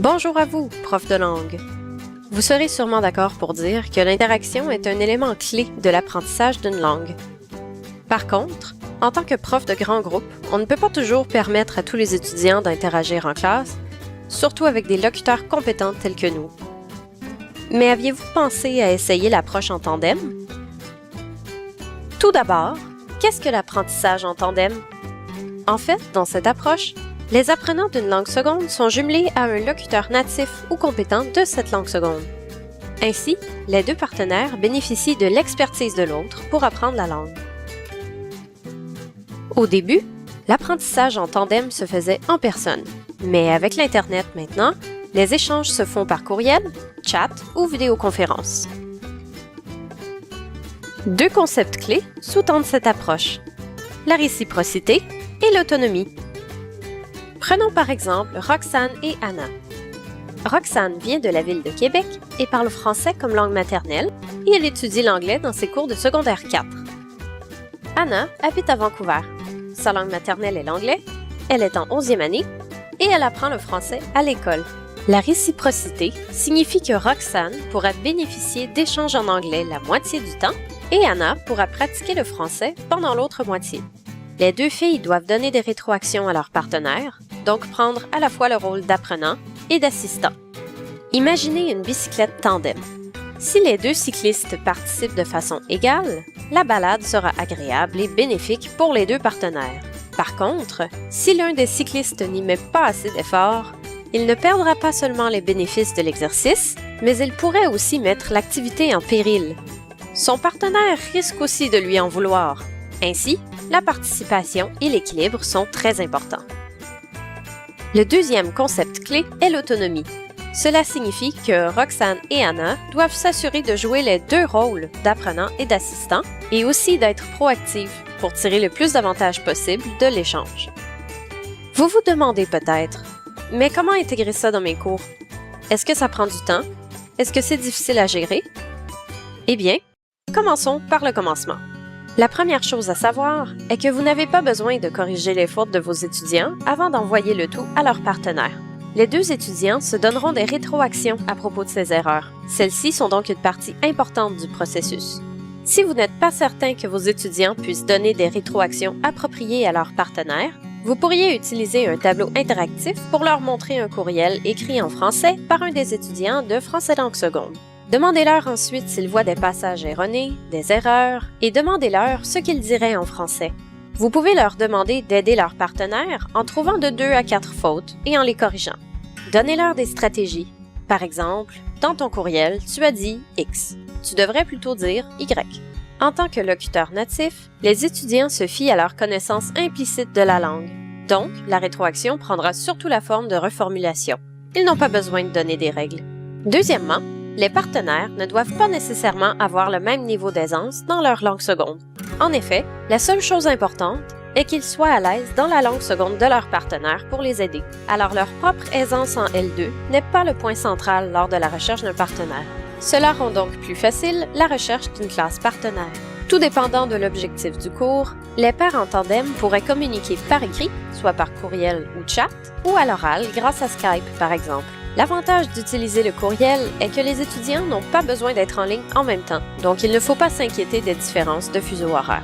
Bonjour à vous, prof de langue. Vous serez sûrement d'accord pour dire que l'interaction est un élément clé de l'apprentissage d'une langue. Par contre, en tant que prof de grand groupe, on ne peut pas toujours permettre à tous les étudiants d'interagir en classe, surtout avec des locuteurs compétents tels que nous. Mais aviez-vous pensé à essayer l'approche en tandem? Tout d'abord, qu'est-ce que l'apprentissage en tandem? En fait, dans cette approche, les apprenants d'une langue seconde sont jumelés à un locuteur natif ou compétent de cette langue seconde. Ainsi, les deux partenaires bénéficient de l'expertise de l'autre pour apprendre la langue. Au début, l'apprentissage en tandem se faisait en personne, mais avec l'Internet maintenant, les échanges se font par courriel, chat ou vidéoconférence. Deux concepts clés sous-tendent cette approche, la réciprocité et l'autonomie. Prenons par exemple Roxane et Anna. Roxane vient de la ville de Québec et parle français comme langue maternelle et elle étudie l'anglais dans ses cours de secondaire 4. Anna habite à Vancouver. Sa langue maternelle est l'anglais, elle est en 11e année et elle apprend le français à l'école. La réciprocité signifie que Roxane pourra bénéficier d'échanges en anglais la moitié du temps et Anna pourra pratiquer le français pendant l'autre moitié. Les deux filles doivent donner des rétroactions à leurs partenaires, donc prendre à la fois le rôle d'apprenant et d'assistant. Imaginez une bicyclette tandem. Si les deux cyclistes participent de façon égale, la balade sera agréable et bénéfique pour les deux partenaires. Par contre, si l'un des cyclistes n'y met pas assez d'efforts, il ne perdra pas seulement les bénéfices de l'exercice, mais il pourrait aussi mettre l'activité en péril. Son partenaire risque aussi de lui en vouloir. Ainsi, la participation et l'équilibre sont très importants. Le deuxième concept clé est l'autonomie. Cela signifie que Roxane et Anna doivent s'assurer de jouer les deux rôles d'apprenant et d'assistant et aussi d'être proactives pour tirer le plus d'avantages possible de l'échange. Vous vous demandez peut-être, mais comment intégrer ça dans mes cours? Est-ce que ça prend du temps? Est-ce que c'est difficile à gérer? Eh bien, commençons par le commencement. La première chose à savoir est que vous n'avez pas besoin de corriger les fautes de vos étudiants avant d'envoyer le tout à leur partenaire. Les deux étudiants se donneront des rétroactions à propos de ces erreurs. Celles-ci sont donc une partie importante du processus. Si vous n'êtes pas certain que vos étudiants puissent donner des rétroactions appropriées à leur partenaire, vous pourriez utiliser un tableau interactif pour leur montrer un courriel écrit en français par un des étudiants de français langue seconde. Demandez-leur ensuite s'ils voient des passages erronés, des erreurs, et demandez-leur ce qu'ils diraient en français. Vous pouvez leur demander d'aider leur partenaire en trouvant de 2 à 4 fautes et en les corrigeant. Donnez-leur des stratégies. Par exemple, dans ton courriel, tu as dit X. Tu devrais plutôt dire Y. En tant que locuteur natif, les étudiants se fient à leur connaissance implicite de la langue. Donc, la rétroaction prendra surtout la forme de reformulation. Ils n'ont pas besoin de donner des règles. Deuxièmement, les partenaires ne doivent pas nécessairement avoir le même niveau d'aisance dans leur langue seconde. En effet, la seule chose importante est qu'ils soient à l'aise dans la langue seconde de leur partenaire pour les aider. Alors leur propre aisance en L2 n'est pas le point central lors de la recherche d'un partenaire. Cela rend donc plus facile la recherche d'une classe partenaire. Tout dépendant de l'objectif du cours, les pairs en tandem pourraient communiquer par écrit, soit par courriel ou chat, ou à l'oral grâce à Skype par exemple. L'avantage d'utiliser le courriel est que les étudiants n'ont pas besoin d'être en ligne en même temps, donc il ne faut pas s'inquiéter des différences de fuseau horaire.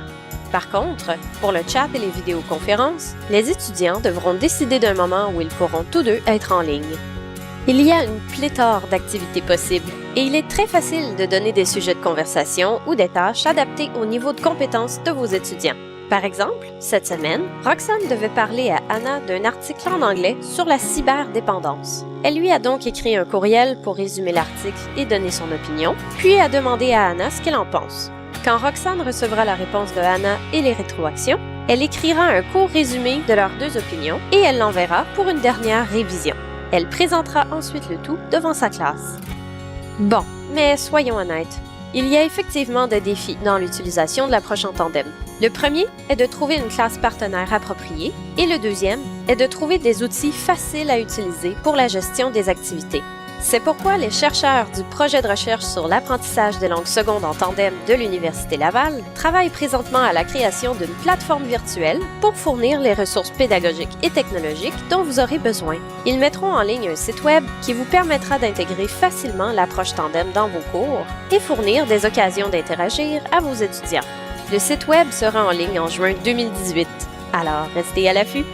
Par contre, pour le chat et les vidéoconférences, les étudiants devront décider d'un moment où ils pourront tous deux être en ligne. Il y a une pléthore d'activités possibles et il est très facile de donner des sujets de conversation ou des tâches adaptées au niveau de compétences de vos étudiants. Par exemple, cette semaine, Roxane devait parler à Anna d'un article en anglais sur la cyberdépendance. Elle lui a donc écrit un courriel pour résumer l'article et donner son opinion, puis a demandé à Anna ce qu'elle en pense. Quand Roxane recevra la réponse de Anna et les rétroactions, elle écrira un court résumé de leurs deux opinions et elle l'enverra pour une dernière révision. Elle présentera ensuite le tout devant sa classe. Bon, mais soyons honnêtes. Il y a effectivement des défis dans l'utilisation de l'approche en tandem. Le premier est de trouver une classe partenaire appropriée et le deuxième est de trouver des outils faciles à utiliser pour la gestion des activités. C'est pourquoi les chercheurs du projet de recherche sur l'apprentissage des langues secondes en tandem de l'Université Laval travaillent présentement à la création d'une plateforme virtuelle pour fournir les ressources pédagogiques et technologiques dont vous aurez besoin. Ils mettront en ligne un site web qui vous permettra d'intégrer facilement l'approche tandem dans vos cours et fournir des occasions d'interagir à vos étudiants. Le site web sera en ligne en juin 2018. Alors, restez à l'affût!